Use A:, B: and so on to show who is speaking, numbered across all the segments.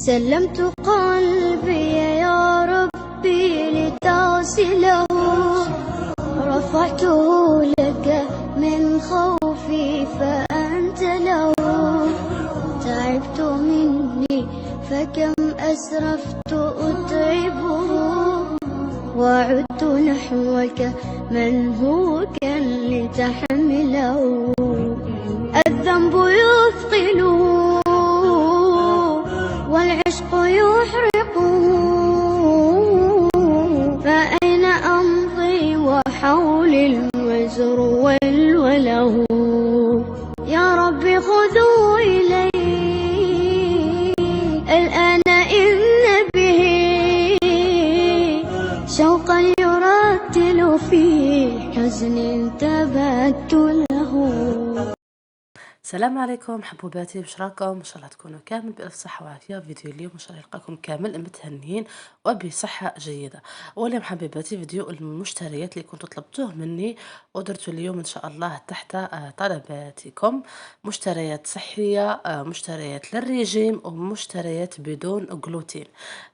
A: سلمت قلبي يا ربي لتغسله، رفعته لك من خوفي فأنت له. تعبت مني فكم أسرفت أتعبه، وعدت نحوك من هو كان لتحمله. الذنب يثقل والعشق يحرق، فأين أمضي وحولي الوزر والوله. يا ربي خذوا إلي الآن إن به شوقا يرتل في حزن تبت له.
B: السلام عليكم حبوباتي، باش راكم؟ ان شاء الله تكونوا كامل بألف صحة وعافية. فيديو اليوم ان شاء الله يلقاكم كامل متهنيين وبصحة جيدة. واليوم حبيباتي فيديو المشتريات اللي كنتوا طلبتوه مني ودرته اليوم ان شاء الله تحت طلباتكم. مشتريات صحية، مشتريات للرجيم، ومشتريات بدون جلوتين.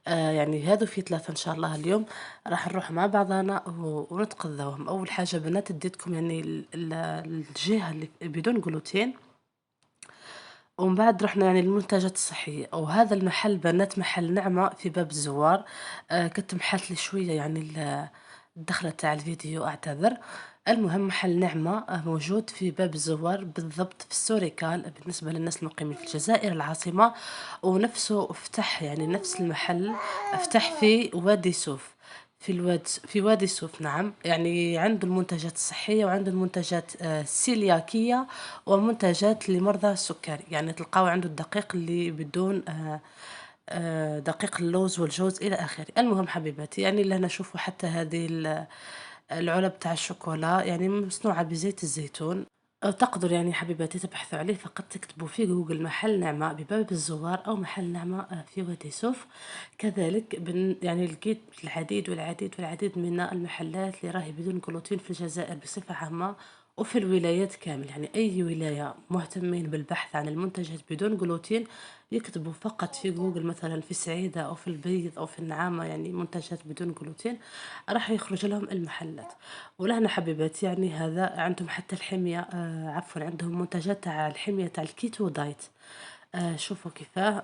B: يعني هذو في ثلاثة ان شاء الله. اليوم راح نروح مع بعضنا ونتقضاوهم. اول حاجة بنات اديتكم يعني الجهة اللي بدون جلوتين، ومن بعد رحنا يعني للمنتجات الصحية. وهذا المحل بنات محل نعمة في باب الزوار. كنت محلت لي شوية يعني الدخلة تاع الفيديو، اعتذر. المهم محل نعمة موجود في باب الزوار بالضبط في السوريكال بالنسبة للناس المقيمين في الجزائر العاصمة. ونفسه افتح يعني نفس المحل افتح في وادي سوف، في وادي سوف. نعم، يعني عنده المنتجات الصحية وعنده المنتجات السيلياكية ومنتجات لمرضى السكري. يعني تلقاو عنده الدقيق اللي بدون دقيق اللوز والجوز إلى آخره. المهم حبيباتي، يعني لهنا شوفوا حتى هذه العلب تاع الشوكولا يعني مصنوعة بزيت الزيتون. تقدر يعني حبيباتي تبحثوا عليه، فقط تكتبوا في جوجل محل نعمة بباب الزوار أو محل نعمة في وادي سوف. كذلك يعني لقيت العديد من المحلات اللي راهي بدون جلوتين في الجزائر بصفة عامة وفي الولايات كامل. يعني أي ولاية مهتمين بالبحث عن المنتجات بدون جلوتين يكتبوا فقط في جوجل، مثلا في سعيدة أو في البيض أو في النعامة يعني منتجات بدون جلوتين، راح يخرج لهم المحلات. ولهنا حبيباتي يعني هذا عندهم حتى الحمية، عفوا عندهم منتجات تاع الحمية تاع الكيتو دايت. شوفوا كيفاه.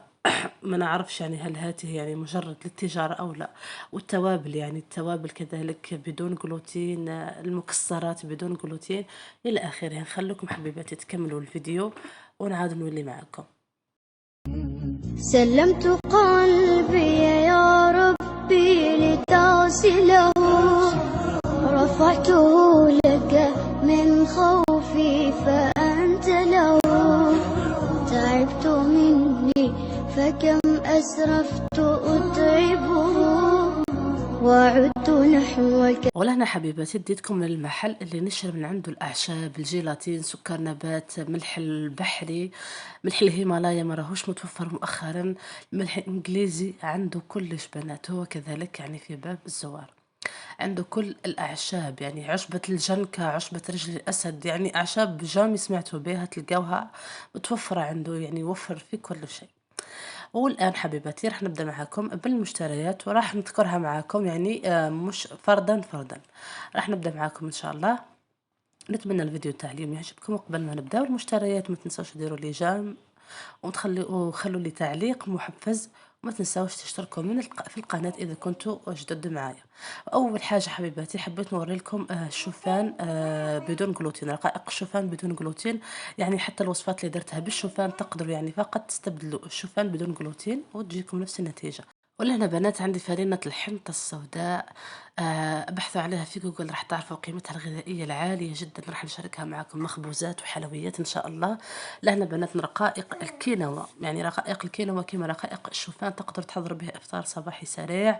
B: ما نعرفش يعني هل هذه يعني مجرد للتجارة أو لا. والتوابل يعني التوابل كذلك بدون جلوتين، المكسرات بدون جلوتين إلى آخره. نخليكم حبيباتي تكملوا الفيديو ونعاد نولي معكم.
A: سلمت قلبي يا ربي لتغسله، رفعته لك من خوفي فأنت له. تعبت مني فكم أسرفت أتعبه، وعدت نحوك.
B: ولهنا حبيباتي اديتكم للمحل اللي نشر من عنده الأعشاب، الجيلاتين، سكر نبات، ملح البحري، ملح الهيمالايا ما راهوش متوفر مؤخرا، ملح الإنجليزي عنده كلش بنات. هو كذلك يعني في باب الزوار عنده كل الأعشاب، يعني عشبة الجنكة، عشبة رجل الأسد، يعني أعشاب جامي سمعتوا بها تلقاوها متوفرة عنده، يعني يوفر في كل شيء. والآن حبيباتي راح نبدأ معكم بالمشتريات وراح نذكرها معكم يعني مش فردا فردا. راح نبدأ معكم إن شاء الله. نتمنى الفيديو تاع اليوم يعجبكم. وقبل ما نبداو المشتريات ما تنسوش ديروا لي جيم وخلوا لي تعليق محفز، وما تنساوش تشتركوا في القناة إذا كنتوا جدد معايا. أول حاجة حبيباتي حبيت نوري لكم الشوفان بدون جلوتين، رقائق الشوفان بدون جلوتين. يعني حتى الوصفات اللي درتها بالشوفان تقدروا يعني فقط تستبدلوا الشوفان بدون جلوتين وتجيكم نفس النتيجة. ولهنا بنات عندي فرينة الحنطة السوداء، ابحثوا عليها في جوجل راح تعرفوا قيمتها الغذائية العالية جدا. راح نشاركها معكم مخبوزات وحلويات إن شاء الله. لهنا بنات رقائق الكينوا، يعني رقائق الكينوا كما رقائق الشوفان تقدر تحضروا بها إفطار صباحي سريع،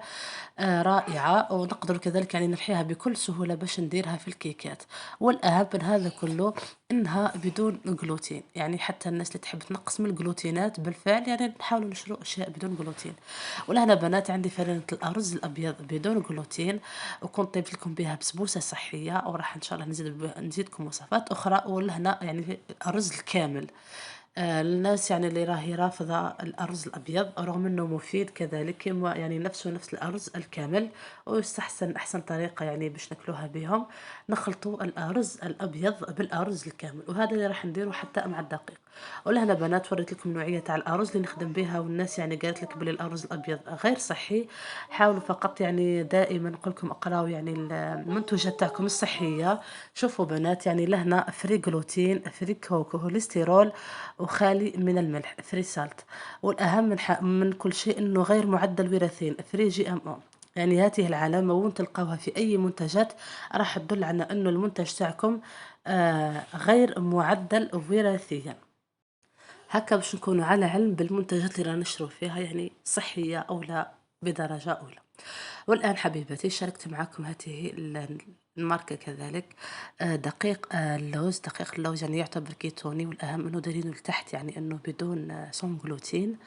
B: رائعة. ونقدر كذلك يعني نحيها بكل سهولة باش نديرها في الكيكات. والأهم من هذا كله إنها بدون جلوتين، يعني حتى الناس اللي تحب تنقص من الجلوتينات بالفعل يعني نحاولوا نشرو أشياء بدون جلوتين. ولهنا بنات عندي فرينة الأرز الأبيض بدون جلوتين، وكنت طيبت لكم بها بسبوسة صحية، وراح إن شاء الله نزيدكم وصفات أخرى. ولهنا يعني الأرز الكامل الناس يعني اللي راهي رافضة الأرز الأبيض رغم إنه مفيد كذلك كما يعني نفس الأرز الكامل، ويستحسن أحسن طريقة يعني باش ناكلوها بهم نخلطوا الأرز الأبيض بالأرز الكامل، وهذا اللي راح نديرو حتى مع الدقيق. ولهنا بنات وريت لكم نوعية تاع الأرز اللي نخدم بها، والناس يعني قالت لك بلي الأرز الأبيض غير صحي. حاولوا فقط يعني دائما نقول لكم اقراوا يعني المنتوجات تاعكم الصحية. شوفوا بنات يعني لهنا فري جلوتين فري كوليسترول وخالي من الملح فري سالت، والأهم من كل شيء إنه غير معدل وراثين فري جي ام او. يعني هذه العلامة وين تلقاوها في أي منتجات راح تدل على إنه المنتج تاعكم غير معدل وراثيا. هكا باش نكونوا على علم بالمنتجات اللي رانا نشرو فيها يعني صحية أو لا بدرجة أولى. والآن حبيباتي شاركت معكم هذه الماركة كذلك دقيق اللوز. دقيق اللوز يعني يعتبر كيتوني، والأهم أنه دليل لتحت يعني أنه بدون صون جلوتين.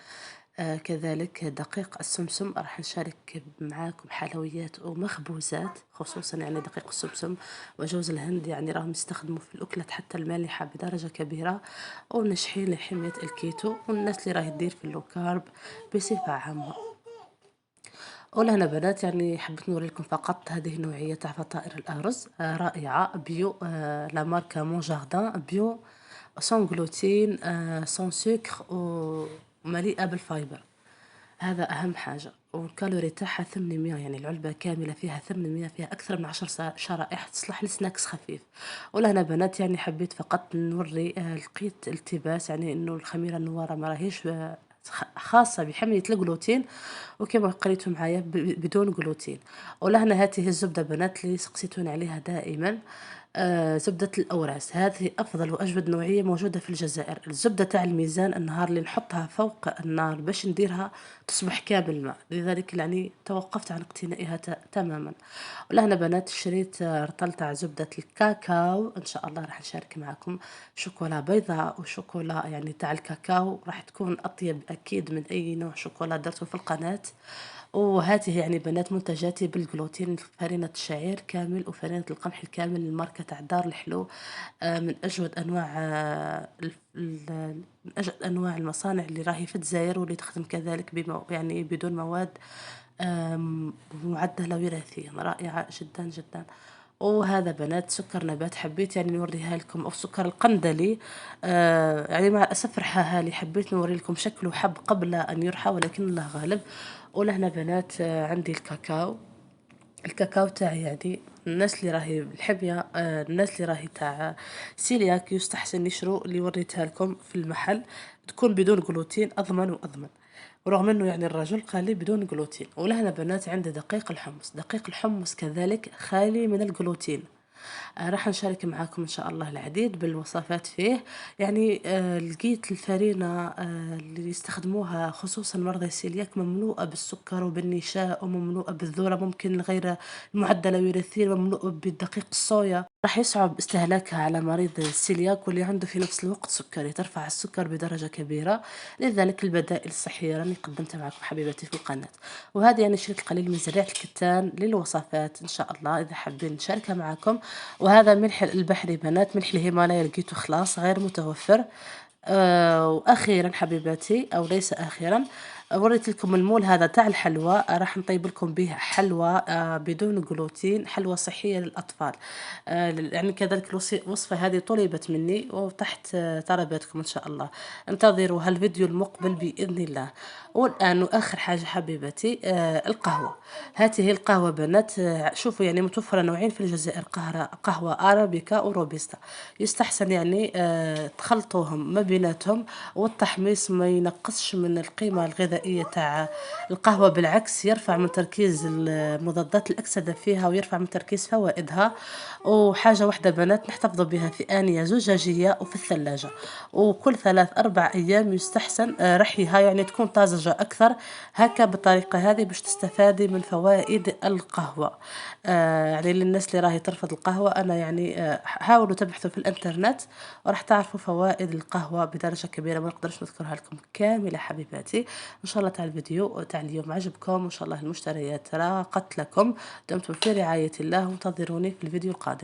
B: كذلك دقيق السمسم راح نشارك معاكم حلويات ومخبوزات، خصوصا يعني دقيق السمسم وجوز الهند يعني راهم يستخدموا في الأكلات حتى المالحة بدرجة كبيرة، ونشحين لحمية الكيتو والناس اللي راهي تدير في اللو كارب بصفة عامة. ولهنا بنات يعني حبيت نوريلكم فقط هذه النوعية تاع فطائر الأرز رائعة بيو، لا ماركة مون جاردان بيو سون جلوتين سون سكر ومليئة بالفايبر. هذا أهم حاجة، والكالوري تاعها 800 يعني العلبة كاملة فيها 800، فيها أكثر من 10 شرائح تصلح لسناكس خفيف. ولهنا بنات يعني حبيت فقط نوري لقيت التباس يعني إنه الخميرة النوارة ما راهيش خاصة بحمية الجلوتين، وكما قريتوا معايا بدون جلوتين. ولهنا هذه الزبدة بنات اللي سقسيتون عليها دائما، زبدة الأوراس هذه أفضل وأجود نوعية موجودة في الجزائر. الزبدة تاع الميزان النهار اللي نحطها فوق النار باش نديرها تصبح كامل ماء، لذلك يعني توقفت عن اقتنائها تماما. ولهنا بنات شريت رطل تاع زبدة الكاكاو، إن شاء الله راح نشارك معكم شوكولا بيضاء وشوكولا يعني تاع الكاكاو راح تكون أطيب أكيد من أي نوع شوكولا درته في القناة. وهذه يعني بنات منتجاتي بالجلوتين، فرينة الشعير كامل وفرينة القمح الكامل الماركة تاع دار الحلو، من أجود أنواع من أجود أنواع المصانع اللي راهي في الجزائر، واللي تخدم كذلك يعني بدون مواد معدلة وراثيا رائعة جدا جدا. وهذا بنات سكر نبات حبيت يعني نوريها لكم، أو سكر القندلي يعني مع الأسف رحاها لي، حبيت نوري لكم شكله حب قبل أن يرحى ولكن الله غالب. ولهنا بنات عندي الكاكاو. الكاكاو تاعي يعني الناس اللي راهي الحمية الناس اللي راهي تاع سيلياك يستحسن يشرو اللي وريتها لكم في المحل، تكون بدون جلوتين أضمن وأضمن، ورغم انه يعني الرجل قال لي بدون جلوتين. ولهنا بنات عندي دقيق الحمص. دقيق الحمص كذلك خالي من الجلوتين. راح نشارك معاكم إن شاء الله العديد بالوصفات فيه. يعني لقيت الفرينة اللي يستخدموها خصوصا مرضى السيلياك مملوءة بالسكر وبالنشاء ومملوءة بالذرة ممكن غير المعدلة وراثيا، مملوءة بالدقيق الصويا، راح يصعب استهلاكها على مريض السيلياك واللي عنده في نفس الوقت سكري، ترفع السكر بدرجة كبيرة. لذلك البدائل الصحية راني قدمتها معكم حبيباتي في القناة. وهذه يعني شريط القليل من زريعة الكتان للوصفات إن شاء الله إذا حابين نشاركها معكم. وهذا ملح البحري بنات، ملح الهيمالايا لقيته خلاص غير متوفر. واخيرا حبيباتي او ليس اخيرا، وريت لكم المول هذا تاع الحلوى، راح نطيب لكم به حلوى بدون جلوتين، حلوى صحيه للاطفال. يعني كذلك الوصفه هذه طلبت مني وتحت طلباتكم ان شاء الله. انتظروا هالفيديو المقبل باذن الله. والان واخر حاجه حبيباتي القهوه. هذه القهوه بنات شوفوا يعني متوفره نوعين في الجزائر، قهوه ارابيكا وروبيستا. يستحسن يعني تخلطوهم ما بيناتهم، والتحميص ما ينقصش من القيمة الغذائية تاع القهوة، بالعكس يرفع من تركيز المضادات الأكسدة فيها ويرفع من تركيز فوائدها. وحاجة واحدة بنات نحتفظ بها في آنية زجاجية وفي الثلاجة، وكل 3-4 أيام يستحسن رحيها يعني تكون طازجة أكثر. هكا بالطريقة هذه باش تستفادي من فوائد القهوة. يعني للناس اللي راهي ترفض القهوة أنا يعني حاولوا تبحثوا في الإنترنت وراح تعرفوا فوائد القهوة بدرجة كبيرة، ما نقدرش نذكرها لكم كاملة حبيباتي. إن شاء الله تاع الفيديو تاع اليوم عجبكم، وإن شاء الله المشتريات راقت لكم. دمتم في رعاية الله وانتظروني في الفيديو القادم.